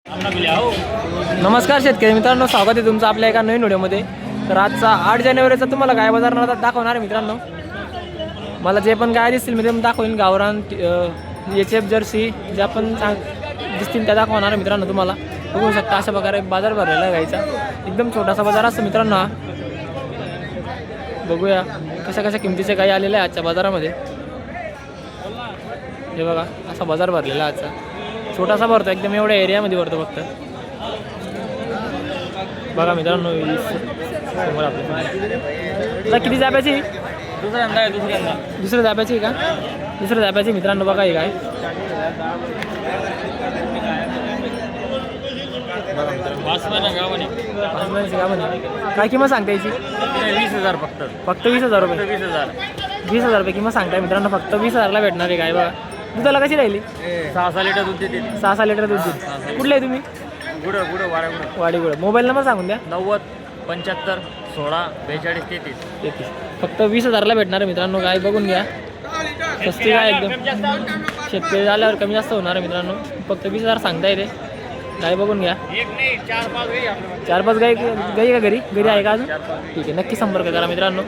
नमस्कार शेतकरी मित्रांनो, स्वागत आहे तुमचं आपल्या एका नवीन व्हिडिओमध्ये. तर आजचा 8 जानेवारीचा तुम्हाला गाय बाजार दाखवणार आहे मित्रांनो. मला जे पण गाय दिसतील मी ते दाखवेन. गावरान HF जर्सी ज्या पण दिसतील त्या दाखवणार आहे मित्रांनो. तुम्हाला बघू शकता अशा प्रकारे बाजार भरलेला आहे गायचा. एकदम छोटासा बाजार असतो मित्रांनो हा. बघूया कशा कशा किमतीच्या गायी आलेल्या आहे आजच्या बाजारामध्ये. हे बघा असा बाजार भरलेला आहे आजचा. छोटासा भरतो एकदम, एवढ्या एरियामध्ये भरतो फक्त. बघा मित्रांनो समोर आपल्या किती जाब्याची? दुसऱ्या जाब्याची का? दुसऱ्या जाब्याची मित्रांनो. बघा ही काय काय किंमत सांगता याची? 20,000 फक्त 20,000 रुपये. 20,000 रुपये किंमत सांगताय मित्रांनो. फक्त 20,000ला भेटणार आहे गाय. बघा दुधाला कशी राहिली? 6 लिटर दूध देते. 6 लिटर दूध देते. कुठले आहे तुम्ही? वाडीगुड. मोबाईल नंबर सांगून द्या. 90 75 16 42 33. फक्त 20,000ला भेटणार आहे मित्रांनो. गाय बघून घ्या, सस्ती गाय एकदम. शेतकरी झाल्यावर कमी जास्त होणार आहे मित्रांनो. फक्त 20,000 सांगता येते. गाय बघून घ्या. 4-5 गाय का घरी आहे का अजून? ठीक आहे, नक्की संपर्क करा मित्रांनो.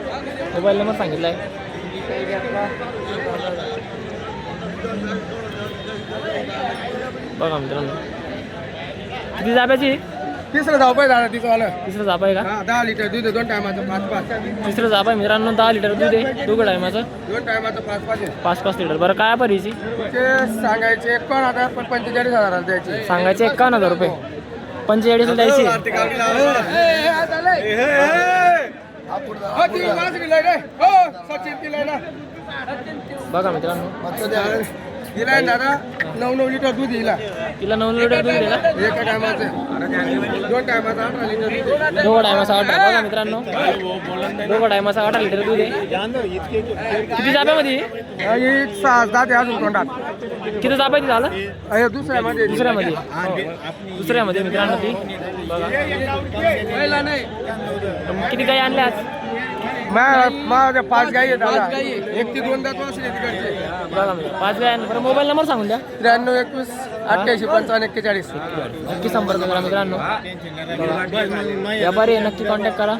मोबाईल नंबर सांगितला आहे. बघा मित्रांनो किती जाब्याची? तिसरं धाव पाहिजे झालं तिचं आलं. तिसरं जाप आहे का? 10 लिटर दूध आहे, 2 टायमाचं 5-5. तिसरं जाप आहे मित्रांनो. 10 लिटर दूध आहे. 2 टायमाचं 2 टायमाचं 5-5 आहे. 5-5 लिटर. बरं काय परिची? ते सांगायचे 51,000 पण 45,000 द्यायचे. सांगायचे 51,000 रुपये, 45 द्यायची. बघा मित्रांनो दिला दादा 9 लिटर दूध दिला. तिला 9 लिटर दूध दिला. एका टायमाचं 2 टायमाचं 18 लिटर दूध आहे. 2 टायमाचा 18. बघा मित्रांनो 2 टायमाचा 18 लिटर दूध आहे. किती जाब्यामध्ये? 6 जाते अजून तोंडात. किती जाब्याची झालं? दुसऱ्यामध्ये दुसऱ्यामध्ये मित्रांनो ती. बघा किती गाई आणल्या आज? माझ्या 5 गाई आहेत दादा. 1 ते 2 दात वासरे तिकडचे. बघा 5 गाय. बरं मोबाईल नंबर सांगून द्या. 93 21 88 55 41. नक्की संपर्क करा मित्रांनो. व्यापारी आहे, नक्की कॉन्टॅक्ट करा.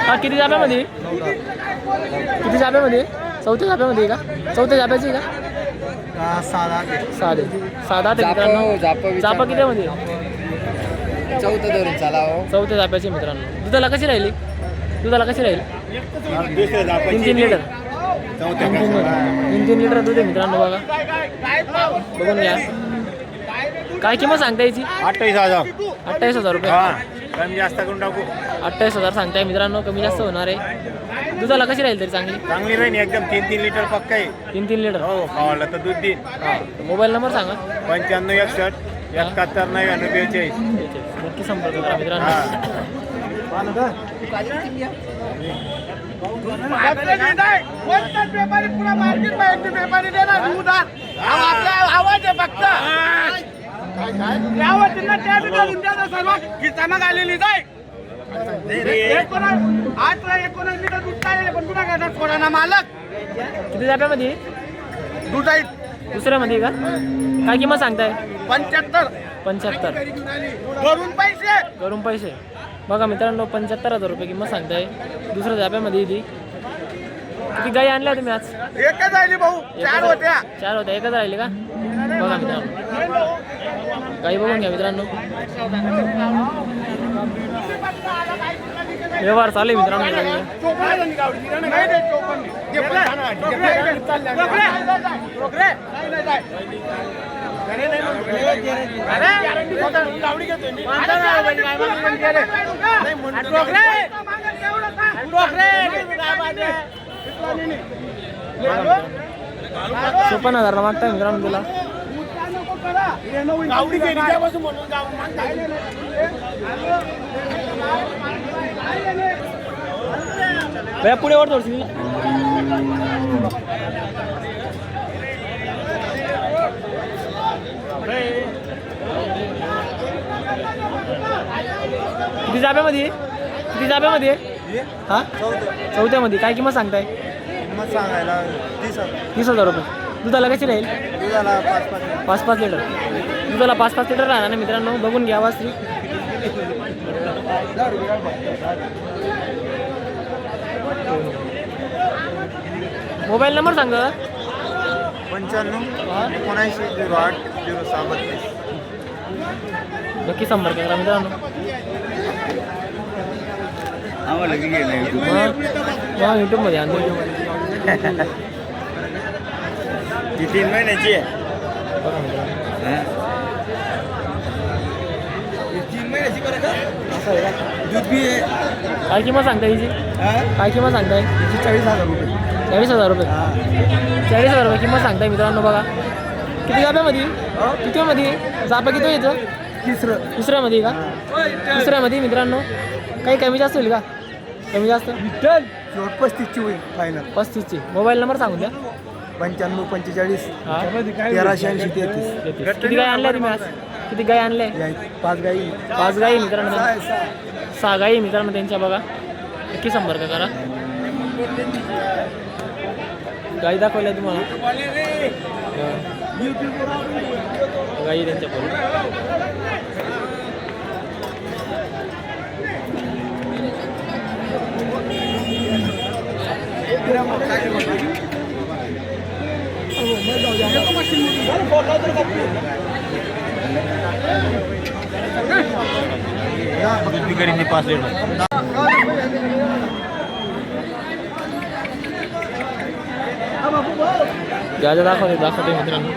हा किती जाब्यामध्ये? किती जाब्यामध्ये? 4थ्या जाब्यामध्ये का? 4थ्या जाब्याची का? 6 मित्रांनो. जापा किती मध्ये? 4थ्या जाब्याची मित्रांनो. दुधाला कशी राहिली? 3 लिटर. 3 लिटर दूध आहे मित्रांनो. बघा बघून घ्या. काय किंमत सांगता याची? 28,000 रुपये. कमी जास्त करून टाकू. 28,000 सांगताय मित्रांनो. कमी जास्त होणार आहे. दुधाला कशी राहील तरी चांगली राहील एकदम. 3 लिटर पक्का आहे. 3 लिटर. हो खावाला तर दूध देईन. मोबाईल नंबर सांगा. 95 61 71 99 42. नक्की संपर्क करा मित्रांनो. आवाज आहे फक्त आलेली जाय. 19 लिटर दूध आहे पण कुणा करणार थोडा ना मालक. किती जाब्यामध्ये? दूध आहे दुसऱ्यामध्ये का? काय किंमत सांगताय? 75 करून पैसे. बघा मित्रांनो 75,000 रुपये किंमत सांगताय. दुसऱ्या जाब्यामध्ये ती. किती गाई आणल्या तुम्ही आज? एकच राहिली भाऊ. 4 होत्या. 4 होत्या, एकच राहिली का? बघा मित्रांनो गाई बघून घ्या मित्रांनो. व्यवहार चालू आहे मित्रांनो. चोपन्न 50,000 मागताय मित्रांनो तुला. भैया पुढे वर थोडीशी. किती जाब्यामध्ये किती जाब्यामध्ये हा चौथ्यामध्ये काय किंमत सांगताय किंमत सांगायला 30,000 रुपये. दुधाला कशी राहील दुधाला 5-5 लिटर. दुधाला 5-5 लिटर राहणार ना मित्रांनो, बघून घ्या वासरी. मोबाईल नंबर सांगा. 95-79-08-032. नक्की संपर्क करा मित्रांनो. आम्हाला की गेलं यूट्यूबमध्ये आणतो. ती 3 महिन्याची आहे. बघा मित्रांनो. 3 महिन्याची बरं का? असं आहे का? दूध बी आहे. काय किंमत सांगताय हिची? काय किंमत सांगताय? 40,000 रुपये. 40,000 रुपये. 40,000 रुपये किंमत सांगताय मित्रांनो. बघा किती जाब्यामध्ये कितीमध्ये जापा किती येतं? तिसऱ्यामध्ये का? तिसऱ्यामध्ये मित्रांनो. काही कमी जास्त होईल का? कमी जास्त? शेवट 35ची होईल फायनल. 35ची. मोबाईल नंबर सांगून द्या. 95-45 हा 1380-33. किती गाय आणल्या तुम्ही आज? किती गाय आणल्या? 5 गाई. 5 गाई मित्रांनो. 6 गाई मित्रांनो त्यांच्या. बघा नक्की संपर्क करा. गाई दाखवल्या तुम्हाला. गाई त्यांच्या पुढे. दूध करीन 5 लिटर. गाजा दाखवते मित्रांनो.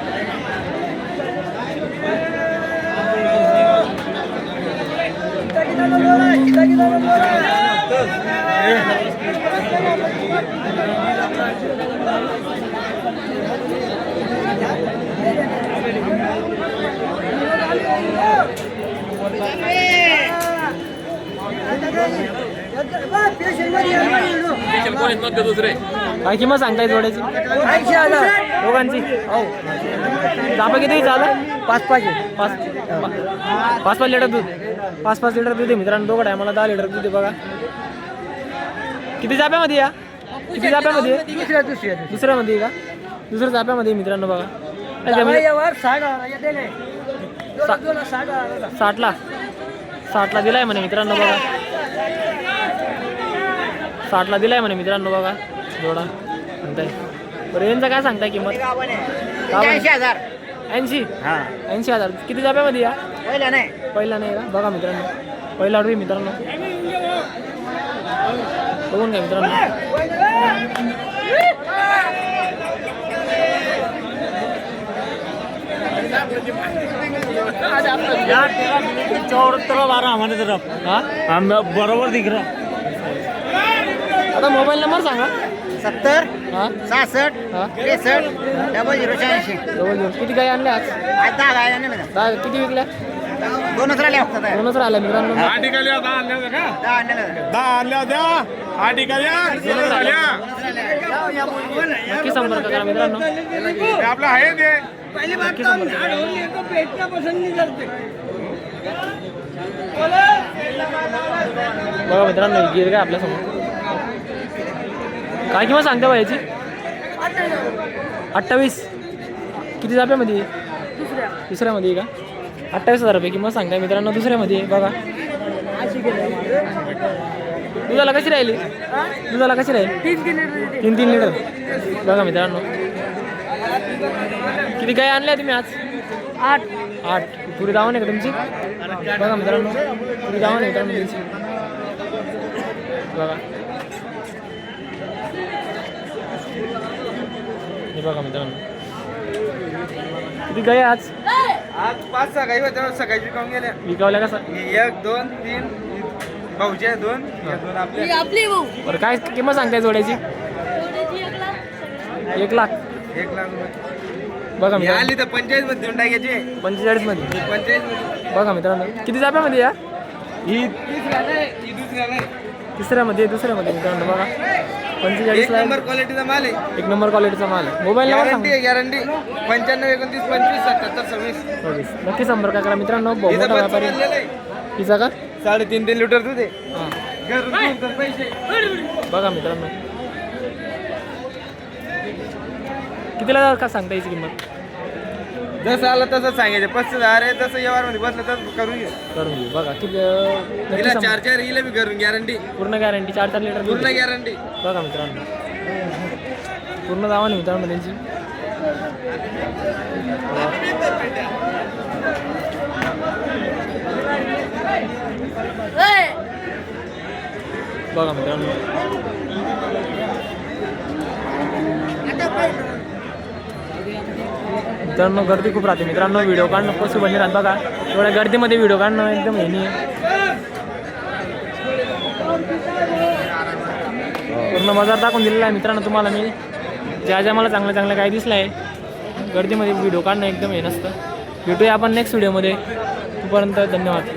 काय किंमत सांगताय जोड्याची? 80,000 दोघांची. हो जापा किती झालं? 5-5 5 लिटर दूध. 5 लिटर दूध आहे मित्रांनो. दोघं टायमाला 10 लिटर दूध आहे. बघा किती जाप्यामध्ये या? किती जाप्यामध्ये? दुसऱ्यामध्ये का? दुसऱ्या जाप्यामध्ये मित्रांनो. बघा 60ला दिलाय म्हणे मित्रांनो. बघा 60ला दिलाय म्हणे मित्रांनो. बघा जोडा म्हणताय. बरं यांचं काय सांगताय किंमत? 80,000. 80,000. किती जाप्यामध्ये या? पहिला नाही का? बघा मित्रांनो पहिला ऑर्डर मित्रांनो. बघून घ्या मित्रांनो. हाँ बरोबर दिख रहा. आता मोबाईल नंबर सांगा. 70 हां 66 हां 63 0086. जवळ किती गाय आणल्या आज? आज 10 गाय आणल्या ना. किती विकल्या? 2च राहिल्या फक्त. 2च राहिल्या मित्रांनो. 10 आणल्या द्या 8 ठिकाणी नक्की संपर्क करा मित्रांनो. आपला आहे ते. नक्की संपर्क करा. बघा मित्रांनो गिर काय आपल्यासमोर. काय किंमत सांगता बा याची? 28. किती जाप्यामध्ये? दुसऱ्यामध्ये का? 28,000 रुपये किंमत सांगताय मित्रांनो. दुसऱ्यामध्ये बघा. दुधाला कशी राहिली? दुधाला कशी राहील? 3 लिटर. बघा मित्रांनो. किती गाय आणल्या तुम्ही आज? 8. पुरी दावण आहे का तुमची? बघा मित्रांनो पुरी दावण आहे मित्रांनो तुमची. बघा हे बघा मित्रांनो. किती गाय आज? 5-6 गाई होत्या. सकाळी विकावून गेल्या. विकावल्या का? 1 2 3 भाऊच्या 2 आपल्या. बरं काय किंमत सांगताय जोड्याची? 1 लाख. 1 लाख रुपये. बघा मित्रांनो. आली तर 45 मध्ये देऊन टाकायची. 45 मध्ये. 45 मध्ये. बघा मित्रांनो किती जाप्यामध्ये या? ही दुसऱ्या नाही. दुसऱ्यामध्ये मित्रांनो. बघा 45 एक नंबर क्वालिटीचा माल आहे. 1 नंबर क्वालिटीचा माल आहे. मोबाईल नंबर गॅरंटी आहे गॅरंटी. 95 29 25 77 26. नक्की संपर्क करा मित्रांनो. बहुत मोठा व्यापारी. आणलेलं आहे. हिचा का? 3.5 लिटर दूध आहे हां घरून घेऊन तर पैसे बघा मित्रांनो कितीला का सांगता याची किंमत जसं आलं तसं सांगायचं 35,000 आहे जसं व्यवहार मध्ये बसलं तसं करून घे करून घेऊ बघा किती नक्की हिला सम- 4 हिला बी करून गॅरंटी पूर्ण गॅरंटी 4 लिटर दूध पूर्ण आहे. गॅरंटी बघा मित्रांनो पूर्ण दावा नाही मित्रांनो त्यांची बघा मित्रांनो मित्रांनो गर्दी खूप राहते मित्रांनो व्हिडिओ काढणं पॉसिबल नाही राहत बघा एवढ्या गर्दीमध्ये व्हिडिओ काढणं एकदम हे नाही आहे पूर्ण बाजार दाखवून दिलेला आहे मित्रांनो तुम्हाला मी ज्या मला चांगलं चांगलं काय दिसलं आहे गर्दीमध्ये व्हिडिओ काढणं एकदम हे नसतं भेटूया आपण नेक्स्ट व्हिडिओमध्ये तोपर्यंत धन्यवाद